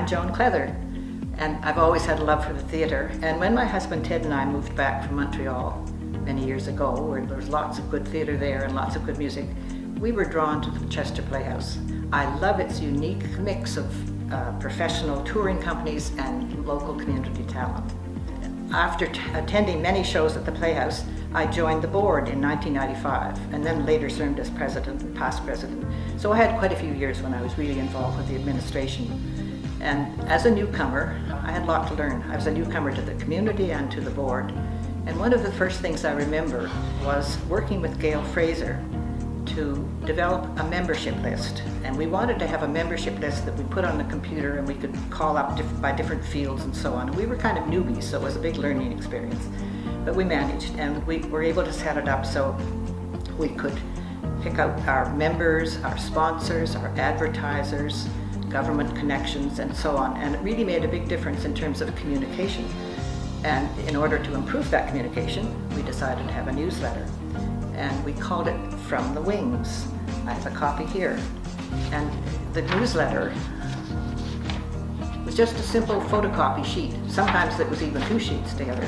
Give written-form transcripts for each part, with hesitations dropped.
I'm Joan Cleather, and I've always had a love for the theatre. And when my husband Ted and I moved back from Montreal many years ago, where there was lots of good theatre there and lots of good music, we were drawn to the Chester Playhouse. I love its unique mix of professional touring companies and local community talent. After attending many shows at the Playhouse, I joined the board in 1995 and then later served as president and past president. So I had quite a few years when I was really involved with the administration. And as a newcomer, I had a lot to learn. I was a newcomer to the community and to the board. And one of the first things I remember was working with Gail Fraser to develop a membership list. And we wanted to have a membership list that we put on the computer and we could call up by different fields and so on. And we were kind of newbies, so it was a big learning experience. But we managed, and we were able to set it up so we could pick out our members, our sponsors, our advertisers, government connections, and so on. And it really made a big difference in terms of communication. And in order to improve that communication, we decided to have a newsletter. And we called it From the Wings. I have a copy here. And the newsletter was just a simple photocopy sheet. Sometimes it was even 2 sheets together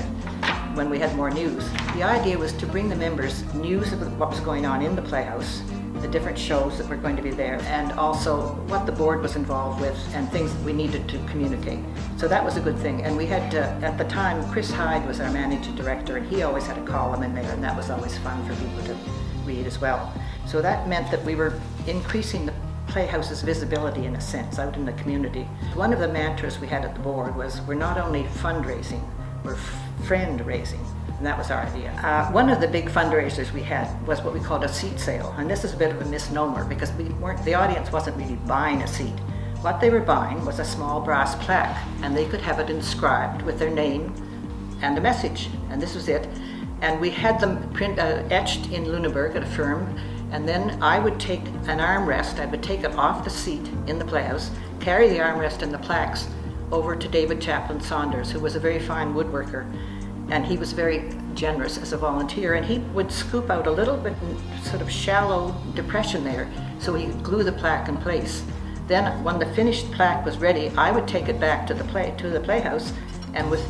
when we had more news. The idea was to bring the members news of what was going on in the Playhouse, the different shows that were going to be there, and also what the board was involved with and things that we needed to communicate. So that was a good thing. And we had, at the time, Chris Hyde was our managing director, and he always had a column in there, and that was always fun for people to read as well. So that meant that we were increasing the Playhouse's visibility in a sense out in the community. One of the mantras we had at the board was, we're not only fundraising, we're friend raising. And that was our idea. One of the big fundraisers we had was what we called a seat sale. And this is a bit of a misnomer because the audience wasn't really buying a seat. What they were buying was a small brass plaque, and they could have it inscribed with their name and a message. And this was it. And we had them etched in Lunenburg at a firm. And then I would take an armrest, I would take it off the seat in the Playhouse, carry the armrest and the plaques over to David Chaplin Saunders, who was a very fine woodworker. And he was very generous as a volunteer, and he would scoop out a little bit sort of shallow depression there so he could glue the plaque in place. Then when the finished plaque was ready, I would take it back to the Playhouse, and with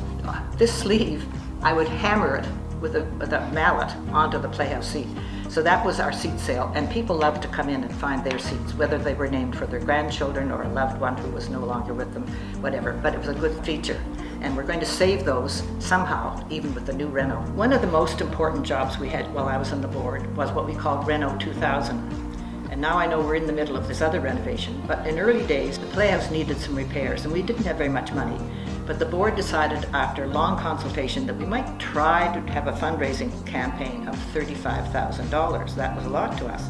this sleeve I would hammer it with a mallet onto the Playhouse seat. So that was our seat sale, and people loved to come in and find their seats, whether they were named for their grandchildren or a loved one who was no longer with them, whatever. But it was a good feature. And we're going to save those somehow, even with the new reno. One of the most important jobs we had while I was on the board was what we called Reno 2000. And now I know we're in the middle of this other renovation, but in early days, the Playhouse needed some repairs, and we didn't have very much money. But the board decided after long consultation that we might try to have a fundraising campaign of $35,000. That was a lot to us.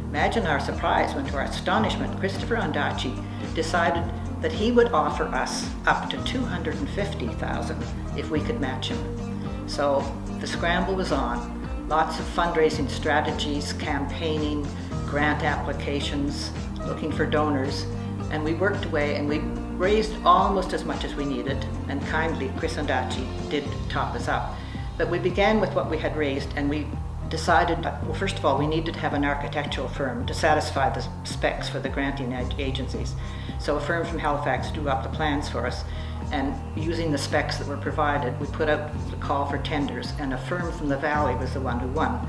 Imagine our surprise when, to our astonishment, Christopher Ondaatje decided that he would offer us up to $250,000 if we could match him. So the scramble was on. Lots of fundraising strategies, campaigning, grant applications, looking for donors, and we worked away and we raised almost as much as we needed, and kindly Chris Ondaatje did top us up. But we began with what we had raised, and we decided, well, first of all, we needed to have an architectural firm to satisfy the specs for the granting agencies. So a firm from Halifax drew up the plans for us, and using the specs that were provided, we put out the call for tenders, and a firm from the Valley was the one who won.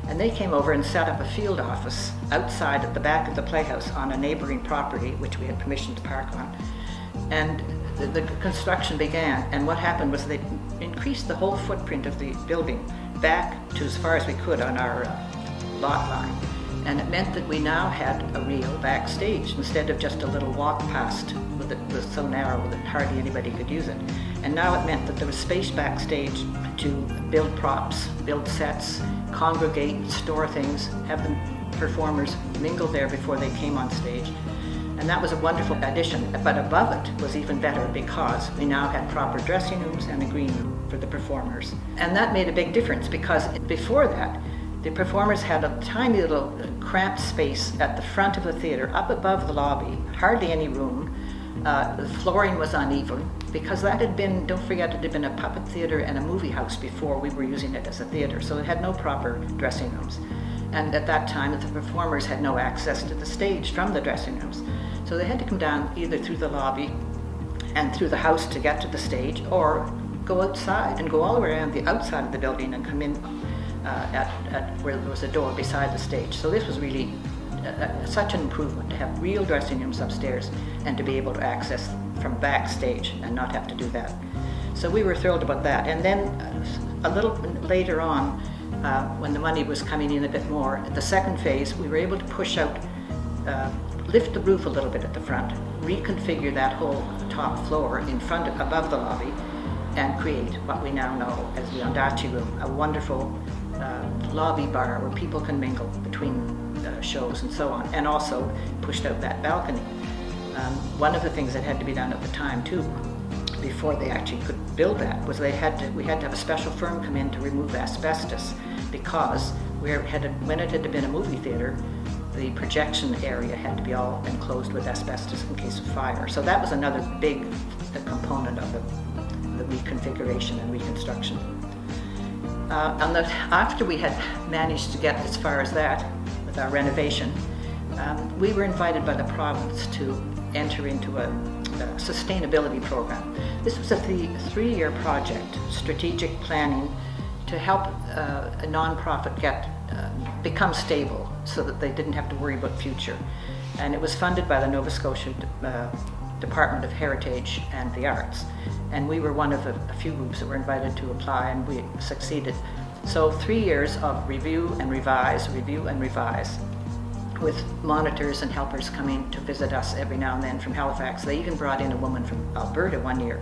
And they came over and set up a field office outside at the back of the Playhouse on a neighboring property, which we had permission to park on. And the construction began, and what happened was they increased the whole footprint of the building back to as far as we could on our lot line. And it meant that we now had a real backstage instead of just a little walk past that was so narrow that hardly anybody could use it. And now it meant that there was space backstage to build props, build sets, congregate, store things, have the performers mingle there before they came on stage. And that was a wonderful addition. But above it was even better because we now had proper dressing rooms and a green room for the performers. And that made a big difference because before that, the performers had a tiny little cramped space at the front of the theater, up above the lobby, hardly any room. The flooring was uneven because that had been, don't forget, it had been a puppet theater and a movie house before we were using it as a theater, so it had no proper dressing rooms. And at that time, the performers had no access to the stage from the dressing rooms. So they had to come down either through the lobby and through the house to get to the stage, or go outside and go all the way around the outside of the building and come in at where there was a door beside the stage. So this was really such an improvement to have real dressing rooms upstairs and to be able to access from backstage and not have to do that. So we were thrilled about that. And then a little later on, when the money was coming in a bit more, the second phase, we were able to push out, lift the roof a little bit at the front, reconfigure that whole top floor in front, above the lobby, and create what we now know as the Ondaatje Room, a wonderful lobby bar where people can mingle between shows and so on, and also pushed out that balcony. One of the things that had to be done at the time too, before they actually could build that, was we had to have a special firm come in to remove asbestos, because when it had been a movie theater, the projection area had to be all enclosed with asbestos in case of fire. So that was another big component of the reconfiguration and reconstruction. After we had managed to get as far as that with our renovation, we were invited by the province to enter into a sustainability program. This was a three-year project, strategic planning, to help a nonprofit become stable so that they didn't have to worry about future. And it was funded by the Nova Scotia Department of Heritage and the Arts. And we were one of a few groups that were invited to apply, and we succeeded. So 3 years of review and revise, with monitors and helpers coming to visit us every now and then from Halifax. They even brought in a woman from Alberta one year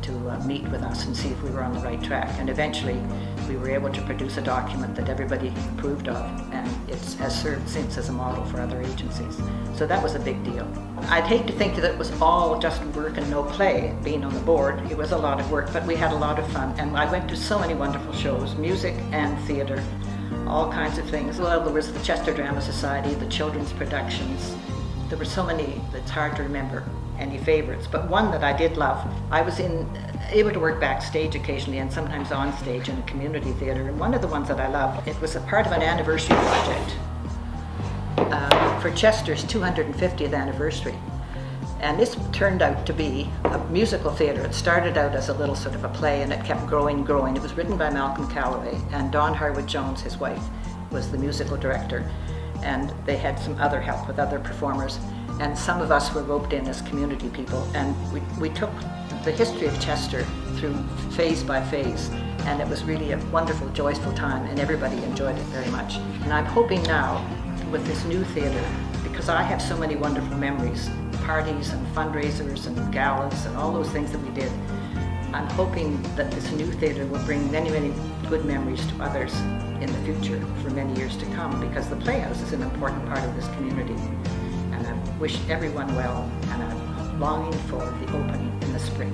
to meet with us and see if we were on the right track. And eventually we were able to produce a document that everybody approved of, and it has served since as a model for other agencies. So that was a big deal. I'd hate to think that it was all just work and no play, being on the board. It was a lot of work, but we had a lot of fun, and I went to so many wonderful shows, music and theatre, all kinds of things. Well, there was the Chester Drama Society, the children's productions. There were so many that it's hard to remember any favorites, but one that I did love, I was able to work backstage occasionally and sometimes on stage in a community theatre, and one of the ones that I loved, it was a part of an anniversary project for Chester's 250th anniversary. And this turned out to be a musical theatre. It started out as a little sort of a play, and it kept growing. It was written by Malcolm Calloway, and Dawn Harwood-Jones, his wife, was the musical director. And they had some other help with other performers. And some of us were roped in as community people, and we took the history of Chester through phase by phase. And it was really a wonderful, joyful time, and everybody enjoyed it very much. And I'm hoping now, with this new theatre, because I have so many wonderful memories, parties and fundraisers and galas and all those things that we did, I'm hoping that this new theatre will bring many, many good memories to others in the future for many years to come, because the Playhouse is an important part of this community. And I wish everyone well, and I'm longing for the opening in the spring.